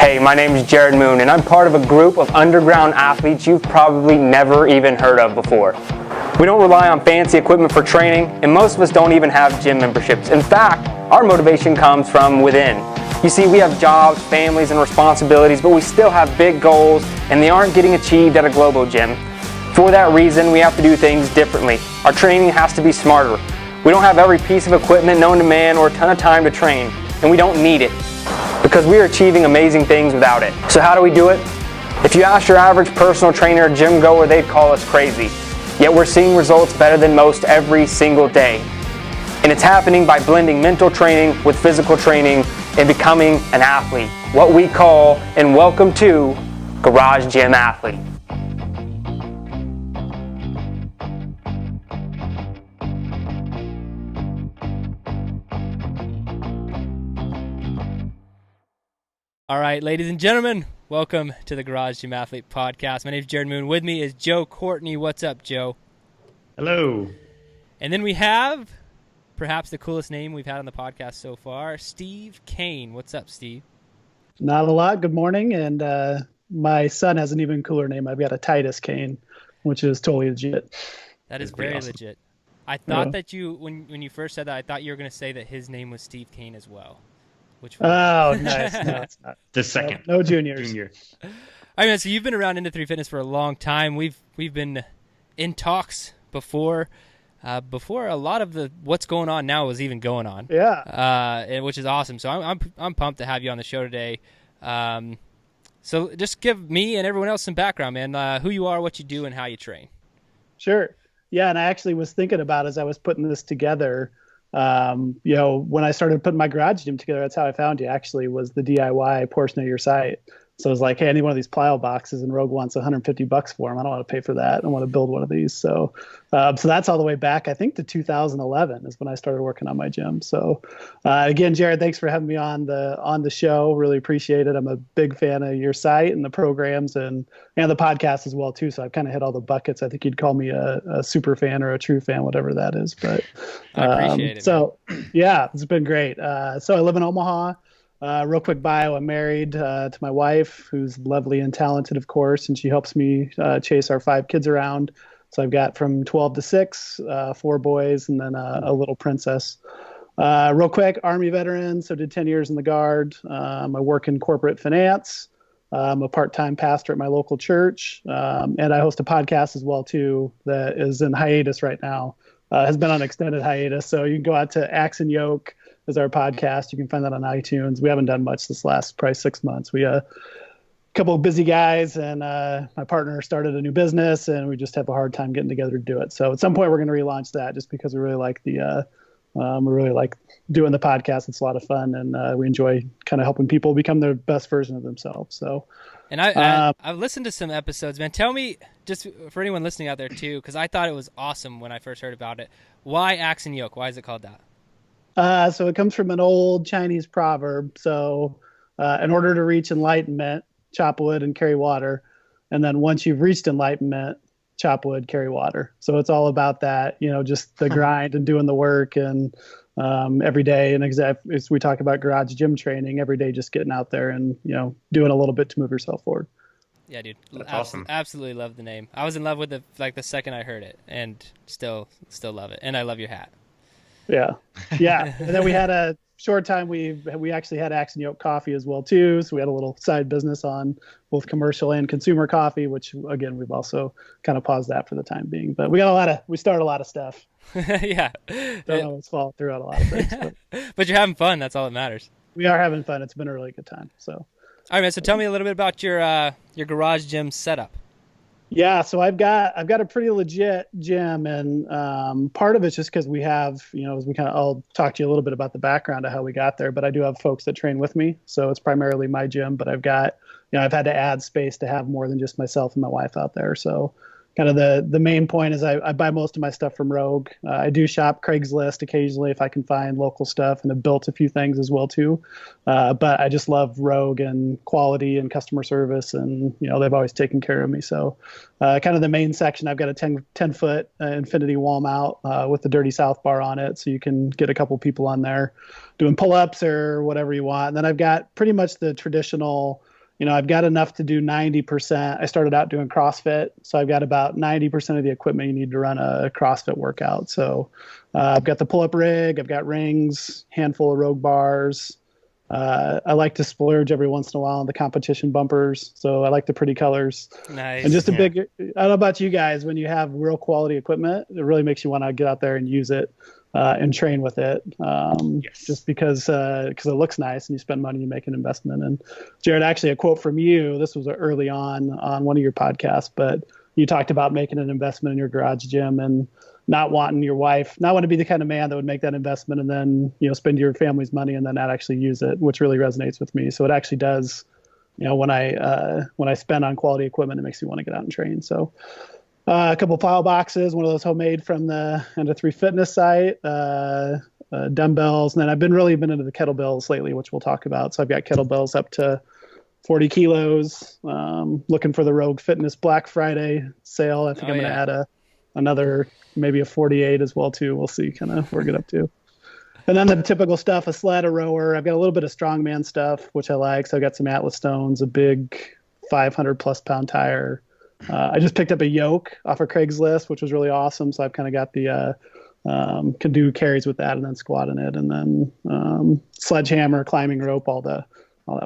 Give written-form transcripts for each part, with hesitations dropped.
Hey, my name is Jared Moon, and I'm part of a group of underground athletes you've probably never even heard of before. We don't rely on fancy equipment for training, and most of us don't even have gym memberships. In fact, our motivation comes from within. You see, we have jobs, families, and responsibilities, but we still have big goals, and they aren't getting achieved at a global gym. For that reason, we have to do things differently. Our training has to be smarter. We don't have every piece of equipment known to man or a ton of time to train, and we don't need it, because we are achieving amazing things without it. So how do we do it? If you ask your average personal trainer or gym goer, they'd call us crazy. Yet we're seeing results better than most every single day. And it's happening by blending mental training with physical training and becoming an athlete. What we call and welcome to Garage Gym Athlete. All right, ladies and gentlemen, welcome to the Garage Gym Athlete podcast. My name is Jared Moon. With me is Joe Courtney. What's up, Joe? Hello. And then we have perhaps the coolest name we've had on the podcast so far, Steve Kane. What's up, Steve? Not a lot. Good morning. And my son has an even cooler name. I've got a Titus Kane, which is totally legit. That is very awesome. Legit. I thought that you, when you first said that, I thought you were going to say that his name was Steve Kane as well. Oh, nice. No, it's not. The second. No juniors. Junior. All right, man, so you've been around Into 3 Fitness for a long time. We've been in talks before a lot of the what's going on now was even going on. Yeah. Which is awesome. So I'm pumped to have you on the show today. So just give me and everyone else some background, man. Who you are, what you do, and how you train. Sure. Yeah, and I actually was thinking about as I was putting this together. When I started putting my garage gym together, that's how I found you. Actually, was the DIY portion of your site. So I was like, hey, I need one of these plyo boxes, and Rogue wants $150 for them. I don't want to pay for that. I want to build one of these. So that's all the way back, I think, to 2011 is when I started working on my gym. So again, Jared, thanks for having me on the show. Really appreciate it. I'm a big fan of your site and the programs and the podcast as well too. So I've kind of hit all the buckets. I think you'd call me a super fan or a true fan, whatever that is. But I appreciate it. So yeah, it's been great. So I live in Omaha. Real quick bio, I'm married to my wife, who's lovely and talented, of course, and she helps me chase our 5 kids around. So I've got from 12 to 6, 4 boys, and then a little princess. Real quick, Army veteran, so did 10 years in the Guard. I work in corporate finance. I'm a part-time pastor at my local church, and I host a podcast as well, too, that is in hiatus right now. Has been on extended hiatus, so you can go out to Accent Yoke as our podcast. You can find that on iTunes. We haven't done much this last probably 6 months. We a couple of busy guys, and my partner started a new business, and we just have a hard time getting together to do it. So at some point we're going to relaunch that, just because we really like we really like doing the podcast. It's a lot of fun, and we enjoy kind of helping people become their best version of themselves. So. And I've listened to some episodes, man. Tell me, just for anyone listening out there too, because I thought it was awesome when I first heard about it. Why Accent Yoke? Why is it called that? So it comes from an old Chinese proverb. So in order to reach enlightenment, chop wood and carry water. And then once you've reached enlightenment, chop wood, carry water. So it's all about that, just the grind and doing the work and every day. And as we talk about garage gym training, every day just getting out there and, doing a little bit to move yourself forward. Yeah, dude. That's awesome. Absolutely love the name. I was in love with it the second I heard it, and still love it. And I love your hat. Yeah. And then we had a short time. We actually had Accent Yoke coffee as well too. So we had a little side business on both commercial and consumer coffee, which again we've also kind of paused that for the time being. But we started a lot of stuff. Yeah. Don't always fall throughout a lot of things. But you're having fun. That's all that matters. We are having fun. It's been a really good time. So. All right, man. So tell me a little bit about your garage gym setup. Yeah, so I've got a pretty legit gym, and part of it's just because we have, I'll talk to you a little bit about the background of how we got there, but I do have folks that train with me, so it's primarily my gym, but I've got, I've had to add space to have more than just myself and my wife out there, so kind of the main point is I buy most of my stuff from Rogue. I do shop Craigslist occasionally if I can find local stuff, and have built a few things as well too. But I just love Rogue and quality and customer service, and they've always taken care of me. So kind of the main section, I've got a 10-foot infinity wall mount with the Dirty South bar on it, so you can get a couple people on there doing pull-ups or whatever you want. And then I've got pretty much the traditional I've got enough to do 90%. I started out doing CrossFit, so I've got about 90% of the equipment you need to run a CrossFit workout. So I've got the pull-up rig, I've got rings, handful of Rogue bars. I like to splurge every once in a while on the competition bumpers, so I like the pretty colors. Nice. And just a big, I don't know about you guys, when you have real quality equipment, it really makes you want to get out there and use it and train with it. Just because it looks nice and you spend money, you make an investment. And Jared, actually a quote from you, this was early on one of your podcasts, but you talked about making an investment in your garage gym and not wanting to be the kind of man that would make that investment and then, spend your family's money and then not actually use it, which really resonates with me. So it actually does, when I spend on quality equipment, it makes me want to get out and train. So a couple of pile boxes, one of those homemade from the Ender3 Fitness site, dumbbells. And then I've been into the kettlebells lately, which we'll talk about. So I've got kettlebells up to 40 kilos, looking for the Rogue Fitness Black Friday sale. I think I'm going to add another, maybe a 48 as well too. We'll see kind of where we get up to. And then the typical stuff, a sled, a rower. I've got a little bit of strongman stuff, which I like. So I've got some Atlas stones, a big 500 plus pound tire. I just picked up a yoke off of Craigslist, which was really awesome. So I've kind of got the, can do carries with that and then squat in it. And then sledgehammer, climbing rope, all that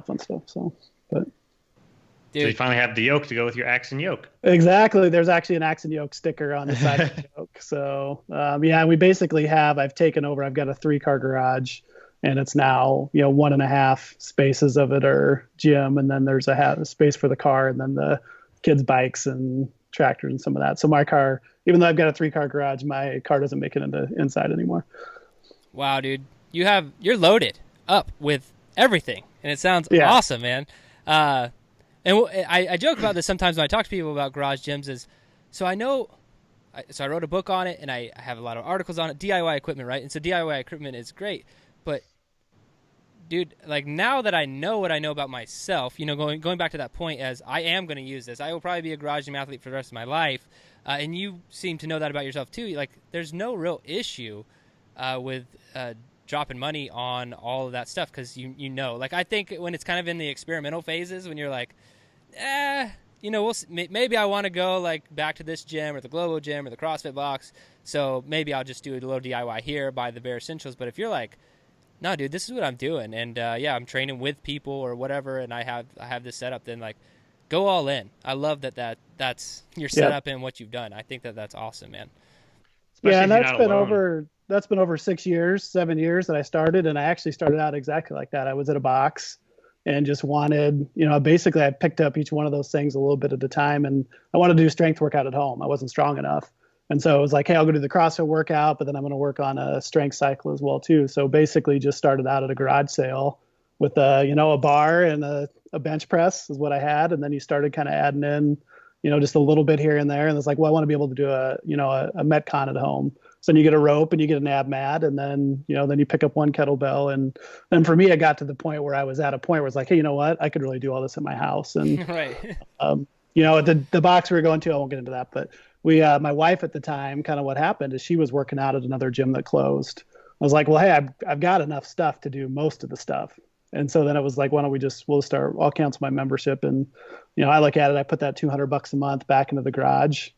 fun stuff. So, but. Dude. So you finally have the yoke to go with your Accent Yoke. Exactly. There's actually an Accent Yoke sticker on the side of the yoke. So, we basically I've taken over. I've got a 3-car garage, and it's now, 1.5 spaces of it are gym, and then there's a space for the car, and then the kids' bikes and tractors and some of that. So my car, even though I've got a 3-car garage, my car doesn't make it into inside anymore. Wow, dude. You're loaded up with everything, and it sounds awesome, man. And I joke about this sometimes when I talk to people about garage gyms so I wrote a book on it and I have a lot of articles on it, DIY equipment, right? And so DIY equipment is great, but dude, like now that I know what I know about myself, going back to that point as I am going to use this, I will probably be a garage gym athlete for the rest of my life. And you seem to know that about yourself too. Like there's no real issue with dropping money on all of that stuff because like I think when it's kind of in the experimental phases when you're like, maybe I want to go like back to this gym or the Globo gym or the CrossFit box, so maybe I'll just do a little DIY here, buy the bare essentials. But if you're like, no, dude, this is what I'm doing, and I'm training with people or whatever, and I have this setup, then like go all in. I love that's your setup and what you've done. I think that's awesome, man. Especially and that's been over 7 years that I started, and I actually started out exactly like that. I was at a box and just wanted, basically I picked up each one of those things a little bit at a time, and I wanted to do strength workout at home. I wasn't strong enough. And so it was like, hey, I'll go do the CrossFit workout, but then I'm going to work on a strength cycle as well too. So basically just started out at a garage sale with a bar and a bench press is what I had. And then you started kind of adding in, just a little bit here and there. And it's like, well, I want to be able to do a Metcon at home. So then you get a rope and you get an ab mat, and then, then you pick up one kettlebell. And then for me, I got to the point where I was at a point where it's like, hey, you know what? I could really do all this at my house. And, right. The box we were going to, I won't get into that, but my wife at the time, kind of what happened is she was working out at another gym that closed. I was like, well, hey, I've got enough stuff to do most of the stuff. And so then it was like, why don't I'll cancel my membership. And, I look at it, I put that $200 a month back into the garage.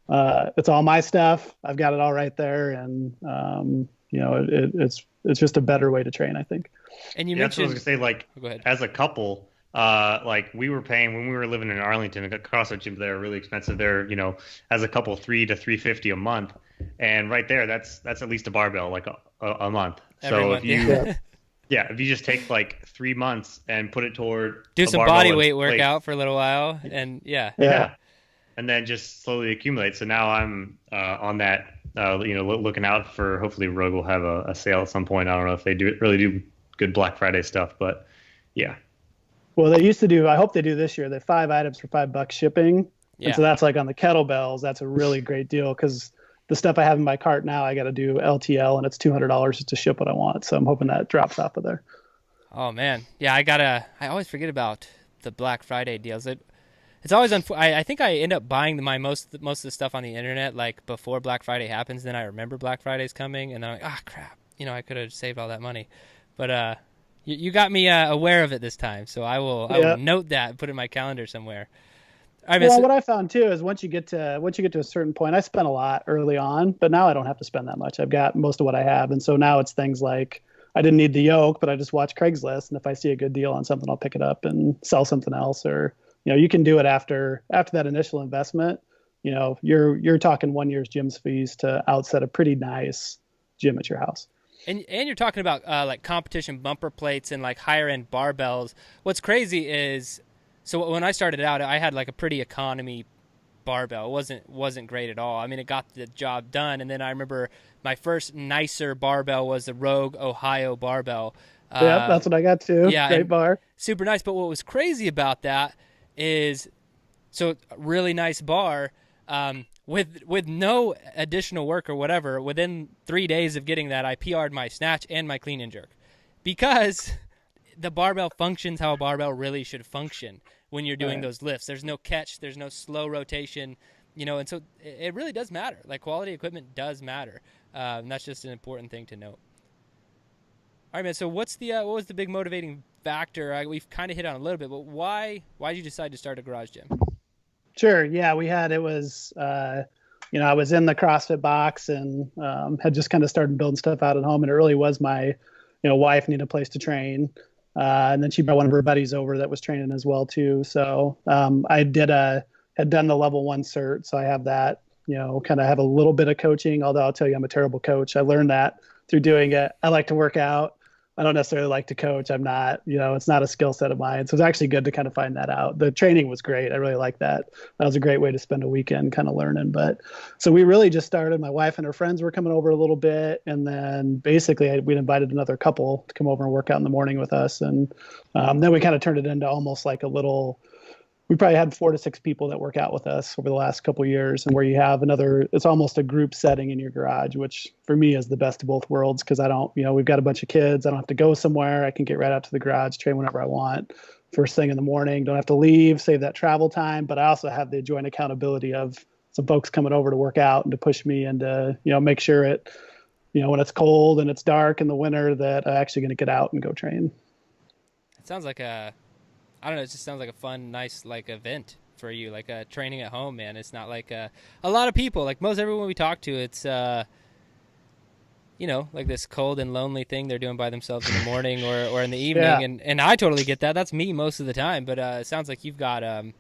It's all my stuff. I've got it all right there. And, it's just a better way to train, I think. And you mentioned, that's what I was gonna say, go ahead. As a couple, like we were paying when we were living in Arlington, a CrossFit gym there are really expensive. They're, as a couple, $300 to $350 a month. And right there, that's at least a barbell, like a month. Every so month, if you just take like 3 months and put it toward do some body weight workout for a little while, and and then just slowly accumulate. So now I'm on that, looking out for, hopefully Rogue will have a sale at some point. I don't know if they really do good Black Friday stuff, but yeah. Well, they used to do, I hope they do this year, the 5 items for $5 shipping. Yeah. And so that's like on the kettlebells, that's a really great deal because the stuff I have in my cart now, I got to do LTL and it's $200 just to ship what I want. So I'm hoping that drops off of there. Oh man. Yeah. I always forget about the Black Friday deals. It's always, I think I end up buying most of the stuff on the internet, like before Black Friday happens. Then I remember Black Friday's coming and then I'm like, crap, I could have saved all that money. But, You got me aware of it this time, so I will note that and put it in my calendar somewhere. Well, what I found too is once you get to a certain point, I spent a lot early on, but now I don't have to spend that much. I've got most of what I have, and so now it's things like I didn't need the yoke, but I just watch Craigslist, and if I see a good deal on something, I'll pick it up and sell something else. Or you can do it after that initial investment. You're talking 1 year's gym's fees to outset a pretty nice gym at your house. And you're talking about like competition bumper plates and like higher end barbells. What's crazy is, so when I started out, I had like a pretty economy barbell. It wasn't great at all. I mean, it got the job done. And then I remember my first nicer barbell was the Rogue Ohio barbell. Yeah, that's what I got too. Yeah, great bar. Super nice. But what was crazy about that is, so really nice bar, with no additional work or whatever. Within 3 days of getting that, I PR'd my snatch and my clean and jerk, because the barbell functions how a barbell really should function when you're doing those lifts. There's no catch, there's no slow rotation, and so it really does matter. Like, quality equipment does matter. And that's just an important thing to note. All right, man. So what was the big motivating factor? We've kind of hit on a little bit, but why did you decide to start a garage gym? Sure. Yeah, I was in the CrossFit box and had just kind of started building stuff out at home. And it really was my, wife needed a place to train. And then she brought one of her buddies over that was training as well too. So I had done the level 1 cert. So I have that, kind of have a little bit of coaching, although I'll tell you, I'm a terrible coach. I learned that through doing it. I like to work out. I don't necessarily like to coach. I'm not, it's not a skill set of mine. So it's actually good to kind of find that out. The training was great. I really liked that. That was a great way to spend a weekend kind of learning. But so we really just started, my wife and her friends were coming over a little bit. And then basically we invited another couple to come over and work out in the morning with us. And then we kind of turned it into almost like we probably had 4 to 6 people that work out with us over the last couple of years, and where you have it's almost a group setting in your garage, which for me is the best of both worlds. Cause I don't, we've got a bunch of kids. I don't have to go somewhere. I can get right out to the garage, train whenever I want, first thing in the morning, don't have to leave, save that travel time. But I also have the joint accountability of some folks coming over to work out and to push me and to, make sure when it's cold and it's dark in the winter, that I'm actually going to get out and go train. It sounds like I don't know, it just sounds like a fun, nice, like, event for you, like training at home, man. It's not like a lot of people, like most everyone we talk to, it's, like this cold and lonely thing they're doing by themselves in the morning or in the evening. Yeah. And I totally get that. That's me most of the time. But it sounds like you've got a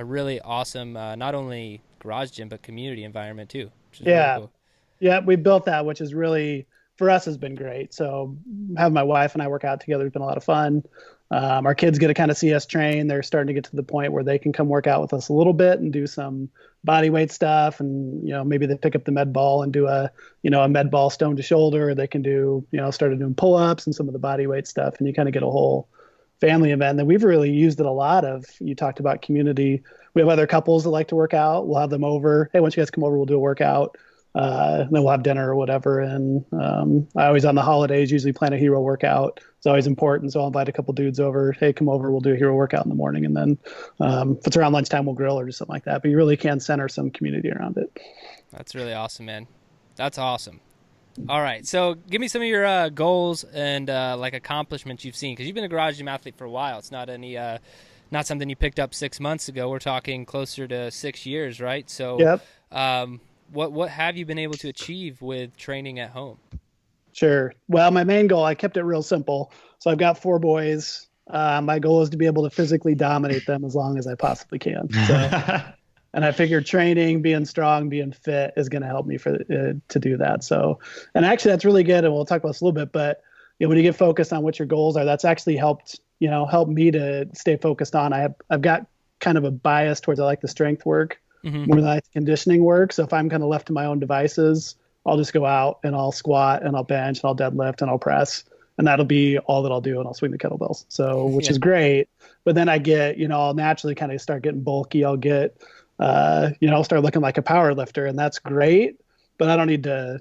really awesome, not only garage gym, but community environment too. Which is really cool. Yeah, we built that, which is really, for us, has been great. So having my wife and I work out together has been a lot of fun. Our kids get to kind of see us train. They're starting to get to the point where they can come work out with us a little bit and do some body weight stuff. And, maybe they pick up the med ball and do a med ball stone to shoulder. Or they can do, started doing pull-ups and some of the body weight stuff. And you kind of get a whole family event. And then we've really used it a lot you talked about community. We have other couples that like to work out. We'll have them over. Hey, once you guys come over, we'll do a workout. And then we'll have dinner or whatever. And I always, on the holidays, usually plan a hero workout. It's always important. So I'll invite a couple dudes over. Hey, come over. We'll do a hero workout in the morning. And then if it's around lunchtime, we'll grill or do something like that. But you really can center some community around it. That's really awesome, man. That's awesome. All right. So give me some of your goals and like accomplishments you've seen, because you've been a garage gym athlete for a while. It's not not something you picked up 6 months ago. We're talking closer to 6 years, right? So yep. What have you been able to achieve with training at home? Sure. Well, my main goal, I kept it real simple. So I've got 4 boys. My goal is to be able to physically dominate them as long as I possibly can. So, and I figured training, being strong, being fit is going to help me to do that. So, and actually that's really good. And we'll talk about this a little bit, but when you get focused on what your goals are, that's actually helped me to stay focused on. I've got kind of a bias towards, I like the strength work. Mm-hmm. More than I like conditioning work. So if I'm kind of left to my own devices, I'll just go out and I'll squat and I'll bench and I'll deadlift and I'll press, and that'll be all that I'll do. And I'll swing the kettlebells. So, which is great. But then I get, I'll naturally kind of start getting bulky. I'll get, I'll start looking like a power lifter, and that's great. But I don't need to,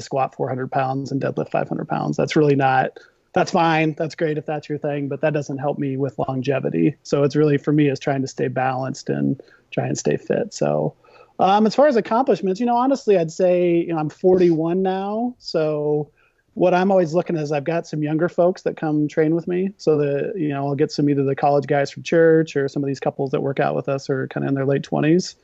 squat 400 pounds and deadlift 500 pounds. That's really not, that's fine. That's great if that's your thing, but that doesn't help me with longevity. So it's really, for me, is trying to stay balanced and try and stay fit. So as far as accomplishments, honestly, I'd say, I'm 41 now. So what I'm always looking at is I've got some younger folks that come train with me. So I'll get some, either the college guys from church or some of these couples that work out with us are kind of in their late 20s.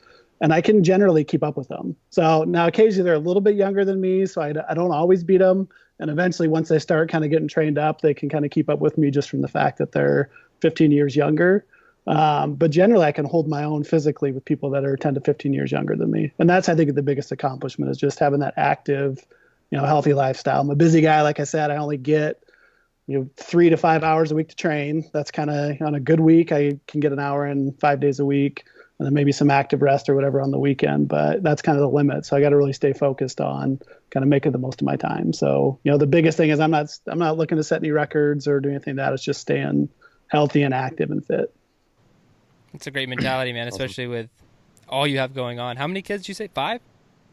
And I can generally keep up with them. So now occasionally they're a little bit younger than me, so I don't always beat them. And eventually once they start kind of getting trained up, they can kind of keep up with me just from the fact that they're 15 years younger. But generally I can hold my own physically with people that are 10 to 15 years younger than me. And that's, I think, the biggest accomplishment, is just having that active, healthy lifestyle. I'm a busy guy. Like I said, I only get, 3 to 5 hours a week to train. That's kind of, on a good week, I can get an hour in 5 days a week, and then maybe some active rest or whatever on the weekend. But that's kind of the limit. So I got to really stay focused on kind of making the most of my time. So, the biggest thing is I'm not looking to set any records or do anything like that. It's just staying healthy and active and fit. It's a great mentality, man, especially with all you have going on. How many kids did you say? 5?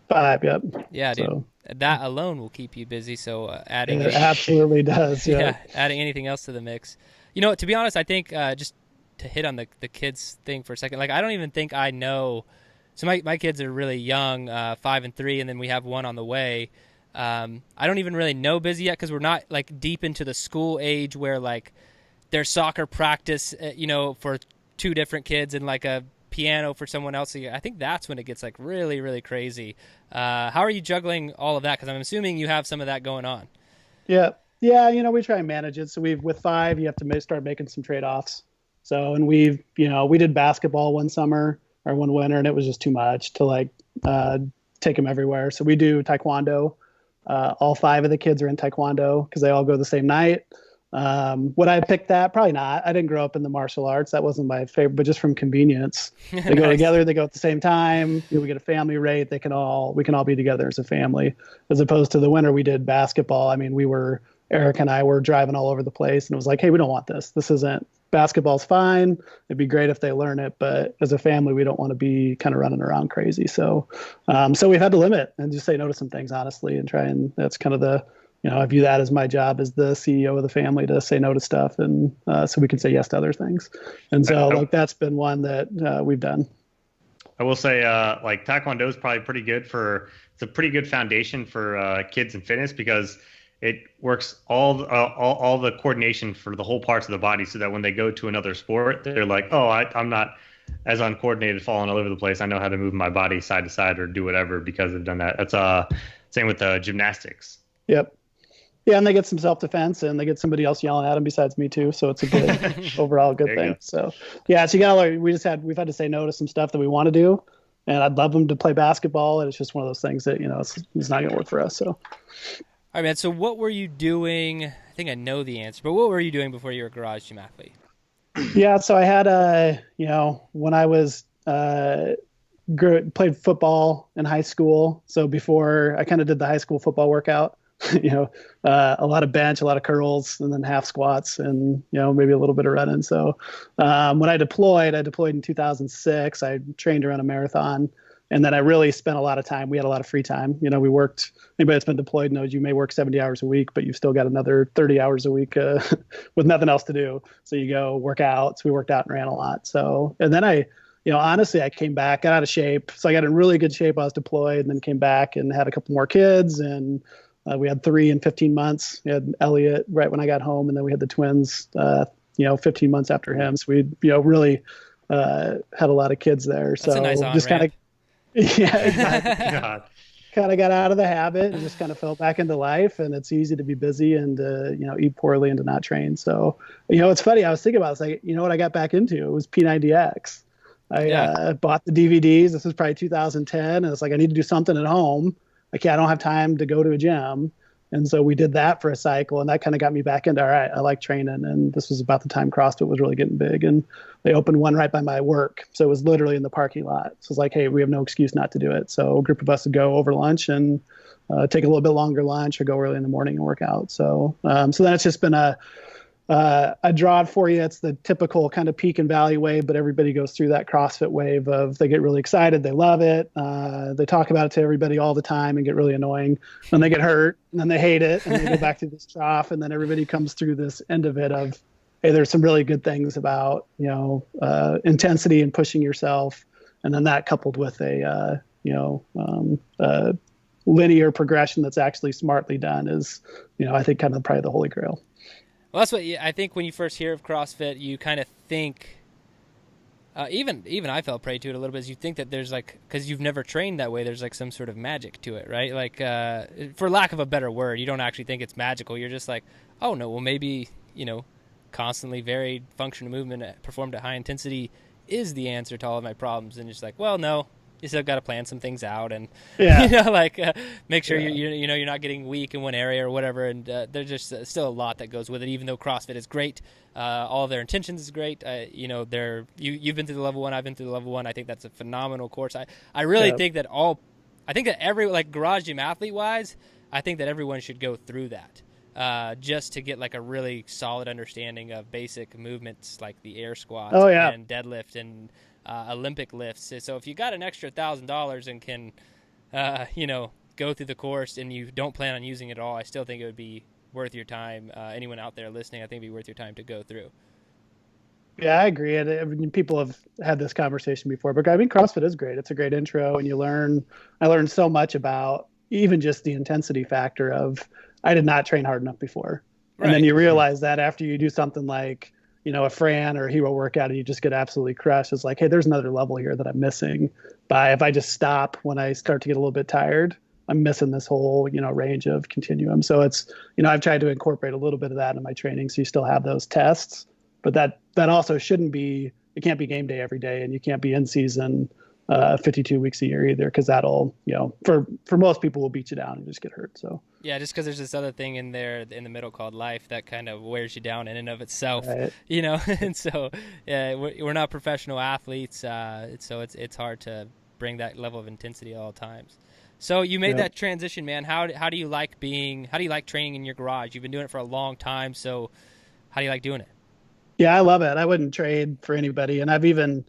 5, yep. Yeah, dude. So, that alone will keep you busy. So adding it absolutely does. Yeah. Adding anything else to the mix. To be honest, I think just to hit on the kids thing for a second, like I don't even think I know. So my kids are really young, 5 and 3, and then we have one on the way. I don't even really know busy yet because we're not like deep into the school age where like there's soccer practice, for 2 different kids and like a piano for someone else. I think that's when it gets like really, really crazy. How are you juggling all of that? Because I'm assuming you have some of that going on. Yeah. We try and manage it. So with 5, you have to start making some trade-offs. So, and we did basketball one summer or one winter, and it was just too much to take them everywhere. So we do taekwondo. All 5 of the kids are in taekwondo because they all go the same night. Would I pick that? Probably not. I didn't grow up in the martial arts. That wasn't my favorite, but just from convenience, they go together, they go at the same time. We get a family rate. We can all be together as a family, as opposed to the winter we did basketball. I mean, Eric and I were driving all over the place, and it was like, hey, we don't want this. This isn't, basketball's fine. It'd be great if they learn it, but as a family, we don't want to be kind of running around crazy. So we've had to limit and just say no to some things, honestly, and try, and that's kind of the, I view that as my job as the CEO of the family, to say no to stuff, and so we can say yes to other things. And so that's been one that we've done. I will say Taekwondo is probably pretty good it's a pretty good foundation for kids and fitness, because it works all the coordination for the whole parts of the body, so that when they go to another sport, they're like, oh, I'm not as uncoordinated, falling all over the place. I know how to move my body side to side or do whatever because I've done that. That's same with gymnastics. Yep. Yeah, and they get some self-defense, and they get somebody else yelling at them besides me too. So it's a good overall good thing. Go. So yeah, so we've had to say no to some stuff that we want to do, and I'd love them to play basketball, and it's just one of those things that it's not going to work for us. So. All right, man. So what were you doing? I think I know the answer, but what were you doing before you were a garage gym athlete? Yeah, so I had when I was played football in high school. So before I kind of did the high school football workout. A lot of bench, a lot of curls, and then half squats, and maybe a little bit of running. So when I deployed in 2006. I trained to run a marathon, and then I really spent a lot of time. We had a lot of free time. We worked. Anybody that's been deployed knows you may work 70 hours a week, but you've still got another 30 hours a week with nothing else to do. So you go work out. So we worked out and ran a lot. So, and then honestly, I came back, got out of shape. So I got in really good shape. I was deployed, and then came back and had a couple more kids, and we had 3 in 15 months. We had Elliot right when I got home, and then we had the twins, 15 months after him. So we, really had a lot of kids there. That's a nice just kind of, yeah, God. Kind of got out of the habit and just kind of fell back into life. And it's easy to be busy and eat poorly and to not train. So, it's funny. I was thinking about it. It's like, what I got back into? It was P90X. I bought the DVDs. This was probably 2010. And it's like, I need to do something at home. I don't have time to go to a gym. And so we did that for a cycle, and that kind of got me back into, all right, I like training. And this was about the time CrossFit was really getting big, and they opened one right by my work. So it was literally in the parking lot. So it's like, hey, we have no excuse not to do it. So a group of us would go over lunch and take a little bit longer lunch, or go early in the morning and work out. So, so then it's just been I draw it for you. It's the typical kind of peak and valley wave, but everybody goes through that CrossFit wave of they get really excited, they love it, they talk about it to everybody all the time and get really annoying. Then they get hurt, and then they hate it, and they go back to this trough, and then everybody comes through this end of it of, hey, there's some really good things about intensity and pushing yourself, and then that coupled with a linear progression that's actually smartly done is, I think kind of probably the holy grail. Well, that's what I think when you first hear of CrossFit, you kind of think, even I fell prey to it a little bit, is you think that there's like, because you've never trained that way, there's like some sort of magic to it, right? Like, for lack of a better word, you don't actually think it's magical. You're just like, oh no, well maybe, constantly varied function of movement performed at high intensity is the answer to all of my problems. And just like, well, no, you still got to plan some things out and, make sure you're not getting weak in one area or whatever. And there's just still a lot that goes with it, even though CrossFit is great. All of their intentions is great. You've been through the level 1, I've been through the level 1. I think that's a phenomenal course. I really think that every, like garage gym athlete wise, I think that everyone should go through that. Just to get like a really solid understanding of basic movements like the air squat and deadlift and Olympic lifts. So if you got an extra $1,000 and can, go through the course and you don't plan on using it at all, I still think it would be worth your time. Anyone out there listening, I think it'd be worth your time to go through. Yeah, I agree. And people have had this conversation before, but I mean, CrossFit is great. It's a great intro, and I learned so much about even just the intensity factor of, I did not train hard enough before. Right. And then you realize that after you do something like, a Fran or a hero workout and you just get absolutely crushed, it's like, hey, there's another level here that I'm missing. If I just stop when I start to get a little bit tired, I'm missing this whole, range of continuum. So it's, I've tried to incorporate a little bit of that in my training. So you still have those tests, but that also it can't be game day every day, and you can't be in season 52 weeks a year either, because that'll, for most people will beat you down and just get hurt. So yeah, just because there's this other thing in there in the middle called life that kind of wears you down in and of itself, right. And so we're not professional athletes, so it's hard to bring that level of intensity at all times. So you made that transition, man. How do you like training in your garage? You've been doing it for a long time, so how do you like doing it? Yeah, I love it. I wouldn't trade for anybody, and I've even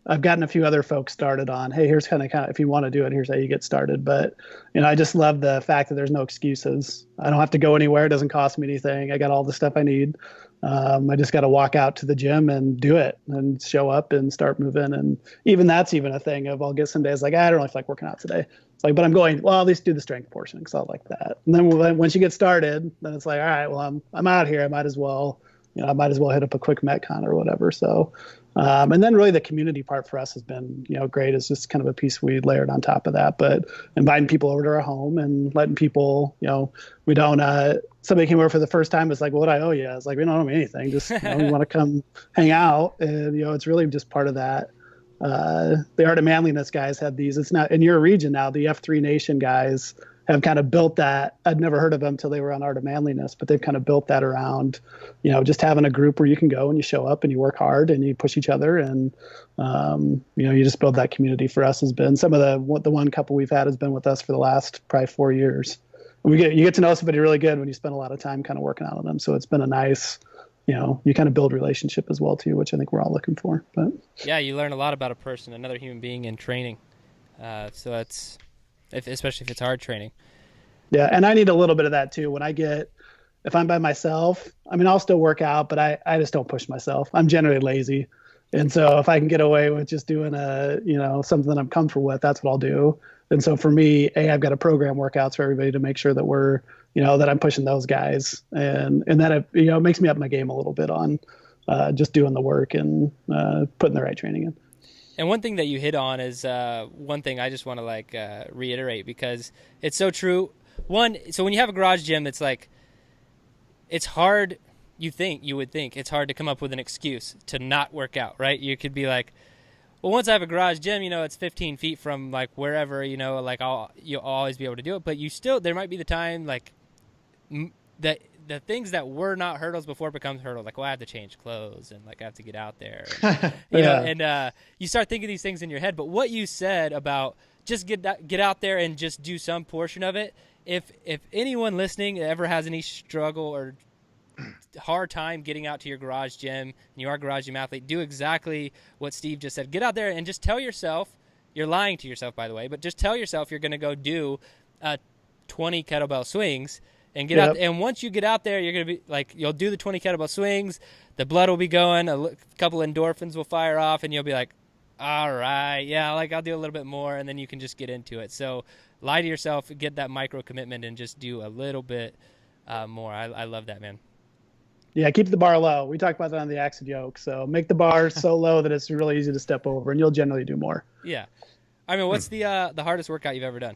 I've gotten a few other folks started on, hey, here's kind of if you want to do it, here's how you get started. But, I just love the fact that there's no excuses. I don't have to go anywhere. It doesn't cost me anything. I got all the stuff I need. I just got to walk out to the gym and do it and show up and start moving. And that's even a thing of, I'll get some days like, I don't really feel like working out today. It's like, but I'm going, well, at least do the strength portion because I like that. And then once you get started, then it's like, all right, well, I'm out here. I might as well hit up a quick Metcon or whatever. So, and then really the community part for us has been, great. It's just kind of a piece we layered on top of that, but inviting people over to our home and letting people, we don't, somebody came over for the first time. It's like, well, what I owe you? It's like, we don't owe me anything. Just, we want to come hang out. And, it's really just part of that. The Art of Manliness guys had these, it's not in your region now, the F3 Nation guys have kind of built that. I'd never heard of them till they were on Art of Manliness, but they've kind of built that around, just having a group where you can go and you show up and you work hard and you push each other. And, you just build that community. For us has been some of the one couple we've had has been with us for the last probably 4 years. And you get to know somebody really good when you spend a lot of time kind of working out on them. So it's been a nice, you kind of build relationship as well too, which I think we're all looking for. But yeah, you learn a lot about a person, another human being in training. So that's, especially if it's hard training. Yeah, and I need a little bit of that too. If I'm by myself, I'll still work out, but I just don't push myself. I'm generally lazy. And so if I can get away with just doing something that I'm comfortable with, that's what I'll do. And so for me, I've got to program workouts for everybody to make sure that we're, that I'm pushing those guys. And that, it makes me up my game a little bit on just doing the work and putting the right training in. And one thing that you hit on is one thing I just want to reiterate, because it's so true. So when you have a garage gym, it's like, it's hard. You would think it's hard to come up with an excuse to not work out, right? You could be like, well, once I have a garage gym, it's 15 feet from like wherever, you'll always be able to do it. But there might be the time that the things that were not hurdles before becomes hurdles. Like, well, I have to change clothes and I have to get out there. And, you start thinking these things in your head. But what you said about just get out there and just do some portion of it. If anyone listening ever has any struggle or hard time getting out to your garage gym and you are a garage gym athlete, do exactly what Steve just said. Get out there and just tell yourself, you're lying to yourself, by the way, but just tell yourself you're going to go do 20 kettlebell swings and get out. And once you get out there, you're going to be like, you'll do the 20 kettlebell swings, the blood will be going, a couple endorphins will fire off, and you'll be like, All right. Yeah, like I'll do a little bit more and then you can just get into it. So lie to yourself, get that micro commitment and just do a little bit more. I love that, man. Yeah, keep the bar low. We talked about that on the Accent Yoke. So make the bar so low that it's really easy to step over, and you'll generally do more. Yeah. I mean, what's the hardest workout you've ever done?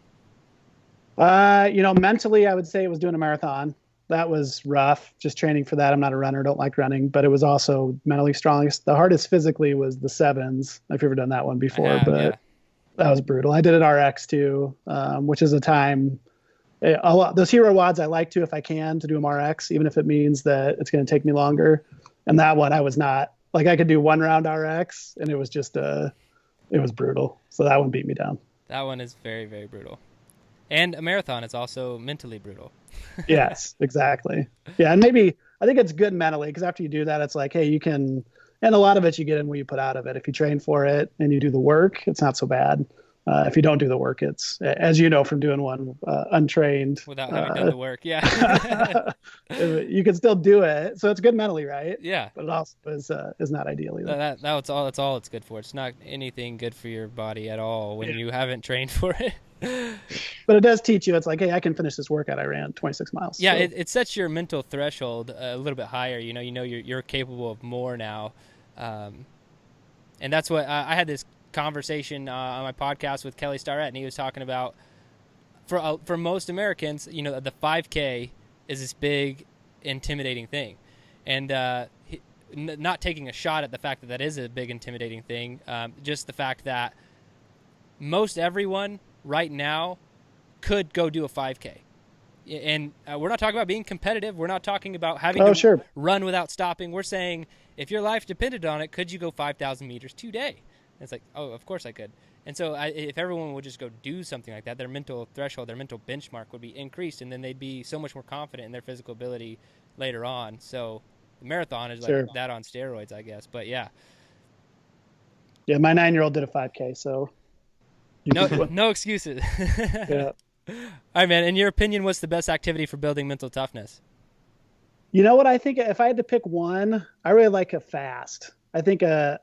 Mentally, I would say it was doing a marathon. That was rough, just training for that. I'm not a runner, don't like running, but it was also mentally strong. The hardest physically was the sevens. I've never done that one before, but that was brutal. I did an RX too, which is a time. Those hero wads I like to, if I can, to do them RX, even if it means that it's going to take me longer. And that one I was not, like, I could do 1 round RX and it was just it was brutal. So that one beat me down. That one is very, very brutal. And a marathon is also mentally brutal. Yes, exactly. Yeah, and maybe I think it's good mentally, because after you do that, it's like, hey, you can, and a lot of it you get in what you put out of it. If you train for it and you do the work, it's not so bad. If you don't do the work, it's, as you know from doing one untrained. Without having done the work, yeah. You can still do it. So it's good mentally, right? Yeah. But it also is not ideal either. That's all it's good for. It's not anything good for your body at all when you haven't trained for it. But it does teach you, it's like, hey, I can finish this workout. I ran 26 miles. Yeah, so. it sets your mental threshold a little bit higher. You know you're capable of more now. And that's what I had this conversation on my podcast with Kelly Starrett, and he was talking about for most Americans, the 5K is this big, intimidating thing, and not taking a shot at the fact that is a big, intimidating thing. Just the fact that most everyone right now could go do a 5K, and we're not talking about being competitive. We're not talking about having to run without stopping. We're saying if your life depended on it, could you go 5,000 meters today? And it's like, oh, of course I could. And so if everyone would just go do something like that, their mental threshold, their mental benchmark would be increased, and then they'd be so much more confident in their physical ability later on. So the marathon is like that on steroids, I guess. But yeah. Yeah, my 9-year-old did a 5K, so. No excuses. Yeah. All right, man. In your opinion, what's the best activity for building mental toughness? You know what I think? If I had to pick one, I really like a fast. I think a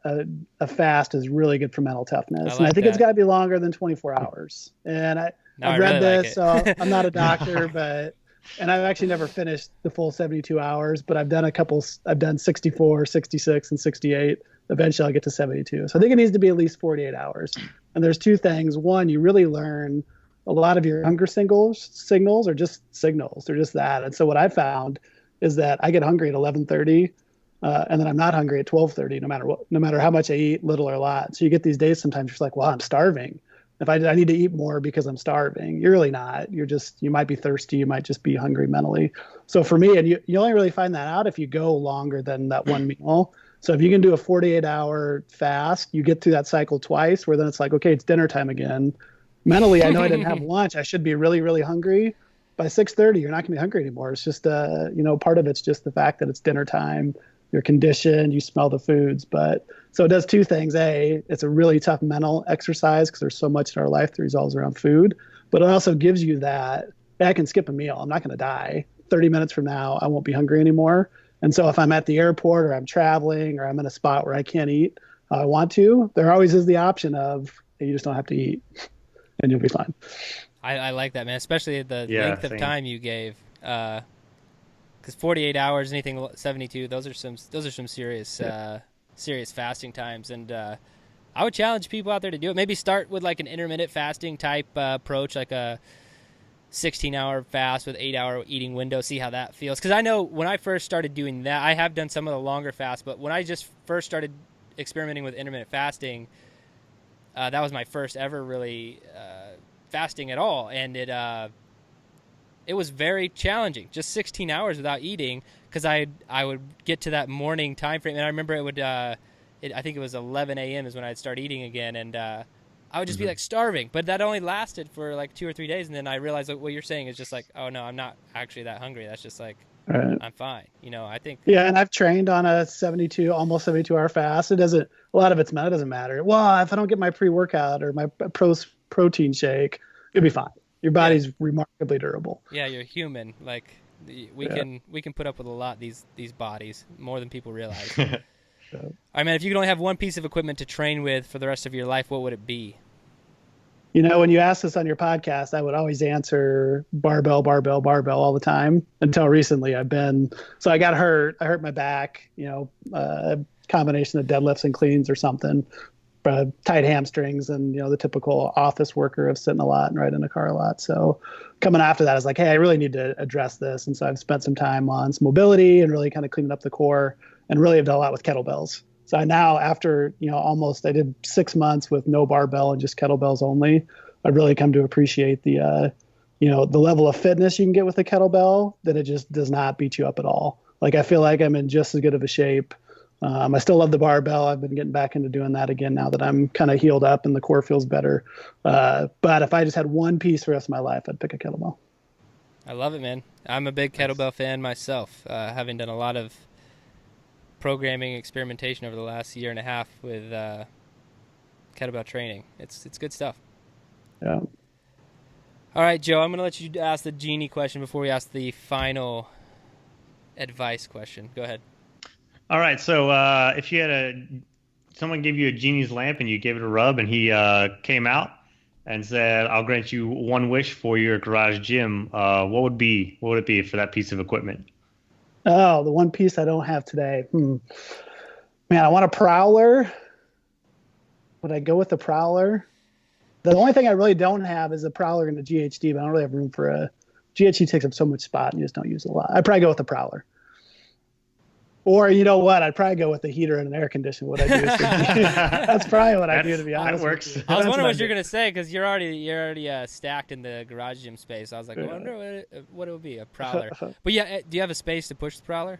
fast is really good for mental toughness. And I think it's got to be longer than 24 hours. And I've read this, so I'm not a doctor, and I've actually never finished the full 72 hours, but I've done 64, 66, and 68. Eventually I'll get to 72. So I think it needs to be at least 48 hours. And there's two things. One, you really learn a lot of your hunger signals are just signals. They're just that. And so what I found is that I get hungry at 11:30. And then I'm not hungry at 12:30, no matter how much I eat, little or a lot. So you get these days sometimes you're like, well, I'm starving. If I need to eat more because I'm starving, you're really not. You might be thirsty. You might just be hungry mentally. So for me, and you only really find that out if you go longer than that one meal. So if you can do a 48-hour fast, you get through that cycle twice, where then it's like, okay, it's dinner time again. Mentally, I know I didn't have lunch. I should be really, really hungry. By 6:30, you're not going to be hungry anymore. It's just, part of it's just the fact that it's dinner time. You're conditioned, you smell the foods. But so it does two things. A, it's a really tough mental exercise because there's so much in our life that revolves around food. But it also gives you that, I can skip a meal. I'm not going to die. 30 minutes from now, I won't be hungry anymore. And so if I'm at the airport or I'm traveling or I'm in a spot where I can't eat how I want to, there always is the option of, hey, you just don't have to eat and you'll be fine. I like that, man, especially the length of time you gave. Because 48 hours, anything 72, those are some serious serious fasting times, and I would challenge people out there to do it. Maybe start with like an intermittent fasting type approach, like a 16-hour fast with 8-hour eating window. See how that feels. Because I know when I first started doing that, I have done some of the longer fasts, but when I just first started experimenting with intermittent fasting, that was my first ever really fasting at all, and it was very challenging, just 16 hours without eating, because I would get to that morning time frame, and I remember it would, I think it was 11 a.m. is when I'd start eating again, and I would just be like starving, but that only lasted for like 2 or 3 days, and then I realized that what you're saying is just like, oh no, I'm not actually that hungry. That's just like, I'm fine. I think. Yeah, and I've trained on a almost 72-hour fast. It doesn't matter. Well, if I don't get my pre-workout or my protein shake, it'll be fine. Your body's remarkably durable. Yeah, you're human. Like we can put up with a lot these bodies, more than people realize. All right, man, if you could only have one piece of equipment to train with for the rest of your life, what would it be? You know, when you ask this on your podcast, I would always answer barbell, barbell, barbell all the time until recently. So I got hurt. I hurt my back, a combination of deadlifts and cleans or something, tight hamstrings and, the typical office worker of sitting a lot and riding in a car a lot. So coming after that, I was like, hey, I really need to address this. And so I've spent some time on some mobility and really kind of cleaning up the core and really have done a lot with kettlebells. So now after, I did 6 months with no barbell and just kettlebells only, I've really come to appreciate the level of fitness you can get with a kettlebell, that it just does not beat you up at all. Like, I feel like I'm in just as good of a shape. I still love the barbell. I've been getting back into doing that again now that I'm kind of healed up and the core feels better. But if I just had one piece for the rest of my life, I'd pick a kettlebell. I love it, man. I'm a big kettlebell fan myself, having done a lot of programming experimentation over the last year and a half with kettlebell training. It's good stuff. Yeah. All right, Joe, I'm going to let you ask the genie question before we ask the final advice question. Go ahead. All right. So if you had someone gave you a genie's lamp and you gave it a rub and he came out and said, I'll grant you one wish for your garage gym, what would it be for that piece of equipment? Oh, the one piece I don't have today. Man, I want a prowler. Would I go with the prowler? The only thing I really don't have is a prowler and a GHD, but I don't really have room for a GHD. Takes up so much spot and you just don't use it a lot. I'd probably go with the prowler. Or you know what? I'd probably go with the heater and an air conditioner. What I do is that's probably what I do, to be honest. That works. I was wondering what you're gonna say, because you're already stacked in the garage gym space. I was like, I wonder what it would be, a prowler. But yeah, do you have a space to push the prowler?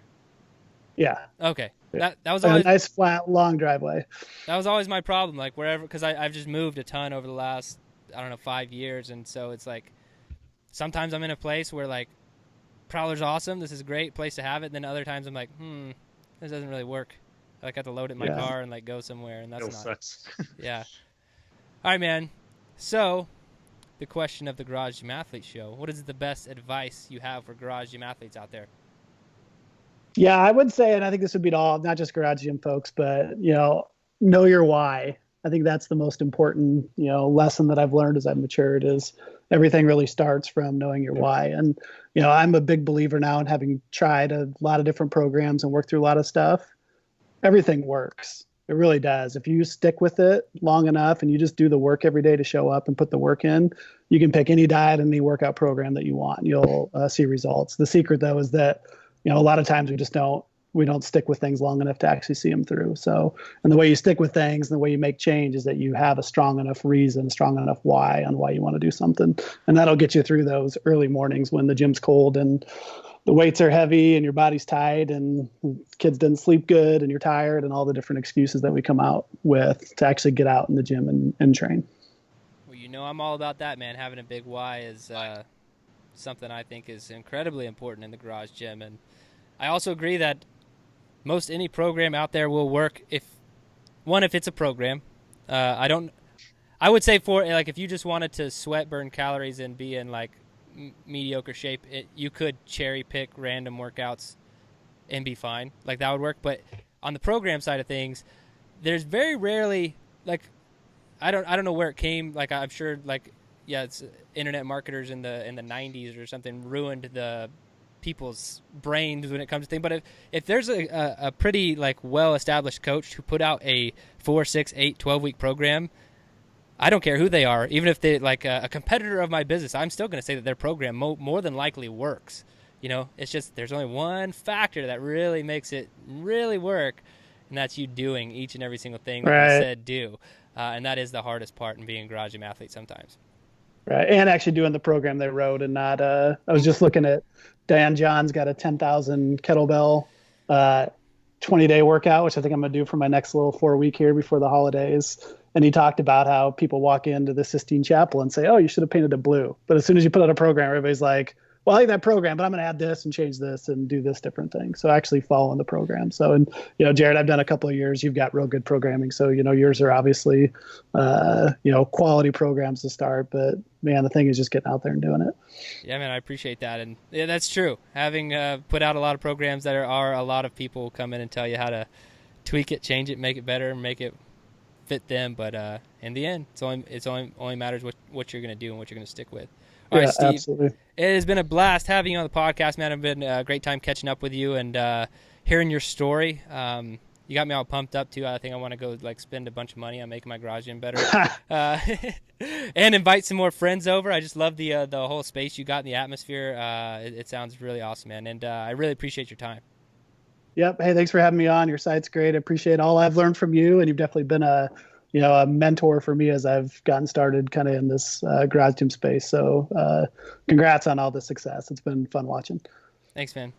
Yeah. Okay. Yeah. That was always a nice flat long driveway. That was always my problem. Like wherever, because I've just moved a ton over the last 5 years, and so it's like sometimes I'm in a place where like prowler's awesome. This is a great place to have it. And then other times I'm like, this doesn't really work. I like have to load it in my car and like go somewhere, and that's sucks. Yeah. All right, man. So, the question of the Garage Gym Athlete Show: what is the best advice you have for garage gym athletes out there? Yeah, I would say, and I think this would be to all, not just garage gym folks, but know your why. I think that's the most important lesson that I've learned as I've matured. Is everything really starts from knowing your why. And I'm a big believer now in having tried a lot of different programs and worked through a lot of stuff. Everything works. It really does. If you stick with it long enough and you just do the work every day to show up and put the work in, you can pick any diet and any workout program that you want. You'll see results. The secret, though, is that a lot of times we don't stick with things long enough to actually see them through. So, and the way you stick with things and the way you make change is that you have a strong enough reason, strong enough why on why you want to do something. And that'll get you through those early mornings when the gym's cold and the weights are heavy and your body's tight and kids didn't sleep good and you're tired and all the different excuses that we come out with to actually get out in the gym and train. Well, I'm all about that, man. Having a big why is something I think is incredibly important in the garage gym. And I also agree that most any program out there will work if it's a program. I would say for like if you just wanted to sweat, burn calories, and be in like mediocre shape, you could cherry pick random workouts and be fine. Like that would work. But on the program side of things, there's very rarely like I don't know where it came. Like I'm sure it's internet marketers in the 90s or something ruined the people's brains when it comes to things. But if there's a pretty like well-established coach who put out a 4, 6, 8, 12-week program, I don't care who they are. Even if they like a competitor of my business, I'm still going to say that their program more than likely works. It's just there's only one factor that really makes it really work, and that's you doing each and every single thing that they said do. And that is the hardest part in being a garage gym athlete sometimes. Right, and actually doing the program they wrote and not. I was just looking at Dan John's got a 10,000 kettlebell 20-day workout, which I think I'm going to do for my next little 4-week here before the holidays. And he talked about how people walk into the Sistine Chapel and say, oh, you should have painted it blue. But as soon as you put out a program, everybody's like, well, I like that program, but I'm going to add this and change this and do this different thing. So actually following the program. So, and, Jared, I've done a couple of years. You've got real good programming. So, yours are obviously, quality programs to start. But, man, the thing is just getting out there and doing it. Yeah, man, I appreciate that. And that's true. Having put out a lot of programs that are a lot of people come in and tell you how to tweak it, change it, make it better, make it fit them. But in the end, it's only matters what you're going to do and what you're going to stick with. All right, Steve. Absolutely. It has been a blast having you on the podcast, man. It's been a great time catching up with you and hearing your story. You got me all pumped up too. I think I want to go spend a bunch of money on making my garage gym better, and invite some more friends over. I just love the whole space you got in the atmosphere. It sounds really awesome, man. And I really appreciate your time. Yep. Hey, thanks for having me on. Your site's great. I appreciate all I've learned from you, and you've definitely been a mentor for me as I've gotten started kind of in this garage gym space. So congrats on all the success. It's been fun watching. Thanks, man.